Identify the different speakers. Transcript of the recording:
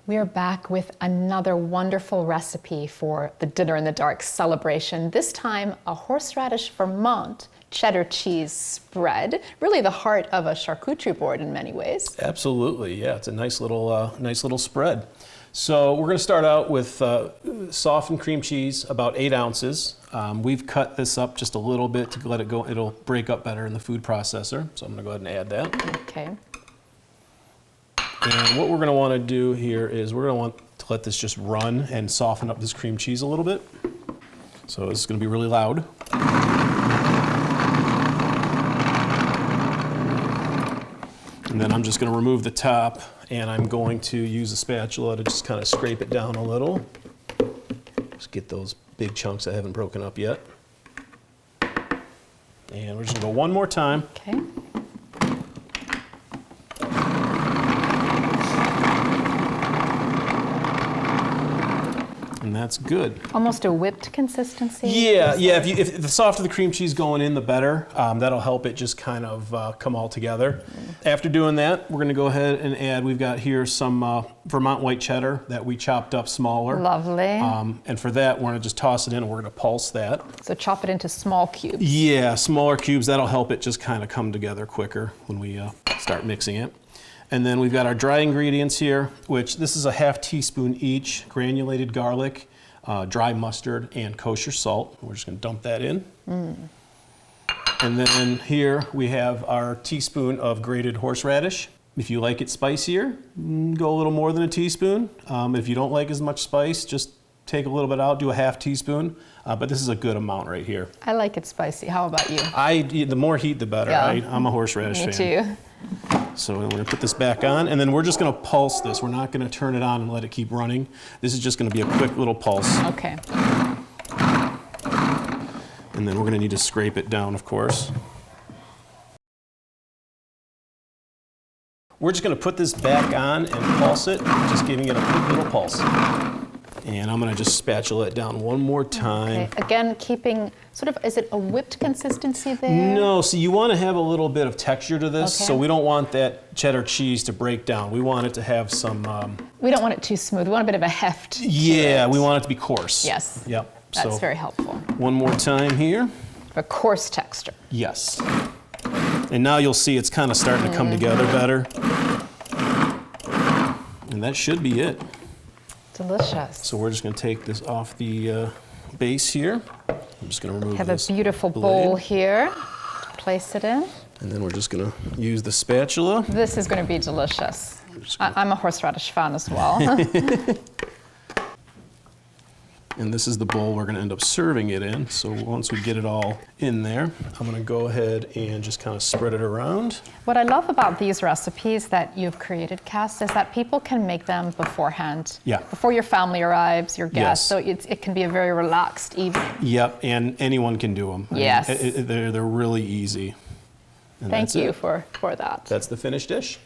Speaker 1: We are back with another wonderful recipe for the Dinner in the Dark celebration. This time, a horseradish Vermont cheddar cheese spread. Really the heart of a charcuterie board in many ways.
Speaker 2: Absolutely, yeah. It's a nice little spread. So we're going to start out with softened cream cheese, about 8 ounces. We've cut this up just a little bit to let it go. It'll break up better in the food processor. So I'm going to go ahead and add that.
Speaker 1: Okay.
Speaker 2: And what we're going to want to do here is we're going to want to let this just run and soften up this cream cheese a little bit. So it's going to be really loud. And then I'm just going to remove the top, and I'm going to use a spatula to just kind of scrape it down a little. Just get those big chunks that haven't broken up yet. And we're just going to go one more time.
Speaker 1: Okay.
Speaker 2: And that's good.
Speaker 1: Almost a whipped consistency?
Speaker 2: Yeah. If the softer the cream cheese going in, the better. That'll help it just kind of come all together. After doing that, we're going to go ahead and add, we've got here some Vermont white cheddar that we chopped up smaller.
Speaker 1: Lovely.
Speaker 2: And for that, we're going to just toss it in and we're going to pulse that.
Speaker 1: So chop it into small cubes.
Speaker 2: Yeah, smaller cubes. That'll help it just kind of come together quicker when we start mixing it. And then we've got our dry ingredients here, which this is a ½ teaspoon each, granulated garlic, dry mustard, and kosher salt. We're just going to dump that in. And then here we have our teaspoon of grated horseradish. If you like it spicier, go a little more than a teaspoon. If you don't like as much spice, just take a little bit out, do a ½ teaspoon. But this is a good amount right here.
Speaker 1: I like it spicy. How about you?
Speaker 2: The more heat, the better.
Speaker 1: Yeah.
Speaker 2: I'm a horseradish fan.
Speaker 1: Me too.
Speaker 2: So we're going to put this back on, and then we're just going to pulse this. We're not going to turn it on and let it keep running. This is just going to be a quick little pulse.
Speaker 1: Okay.
Speaker 2: And then we're going to need to scrape it down, of course. We're just going to put this back on and pulse it, just giving it a quick little pulse. And I'm going to just spatula it down one more time.
Speaker 1: Okay. Again, keeping sort of, is it a whipped consistency there?
Speaker 2: No, so you want to have a little bit of texture to this,
Speaker 1: Okay.
Speaker 2: so we don't want that cheddar cheese to break down. We want it to have some...
Speaker 1: We don't want it too smooth. We want a bit of a heft.
Speaker 2: Yeah, we want it to be coarse.
Speaker 1: Yes.
Speaker 2: Yep.
Speaker 1: That's
Speaker 2: so
Speaker 1: very helpful.
Speaker 2: One more time here.
Speaker 1: A coarse texture.
Speaker 2: Yes. And now you'll see it's kind of starting to come together better. And that should be it.
Speaker 1: Delicious.
Speaker 2: So we're just going to take this off the base here. I'm just going to remove
Speaker 1: Have
Speaker 2: this
Speaker 1: a beautiful
Speaker 2: blade.
Speaker 1: bowl here to place it in.
Speaker 2: And then we're just going to use the spatula.
Speaker 1: This is going to be delicious. I'm a horseradish fan as well.
Speaker 2: And this is the bowl we're going to end up serving it in. So once we get it all in there, I'm going to go ahead and just kind of spread it around.
Speaker 1: What I love about these recipes that you've created, Cass, is that people can make them beforehand.
Speaker 2: Yeah.
Speaker 1: Before your family arrives, your guests.
Speaker 2: Yes.
Speaker 1: So it can be a very relaxed evening.
Speaker 2: Yep, and anyone can do them.
Speaker 1: Yes.
Speaker 2: They're really easy. And
Speaker 1: Thank
Speaker 2: that's
Speaker 1: you
Speaker 2: it.
Speaker 1: for that.
Speaker 2: That's the finished dish.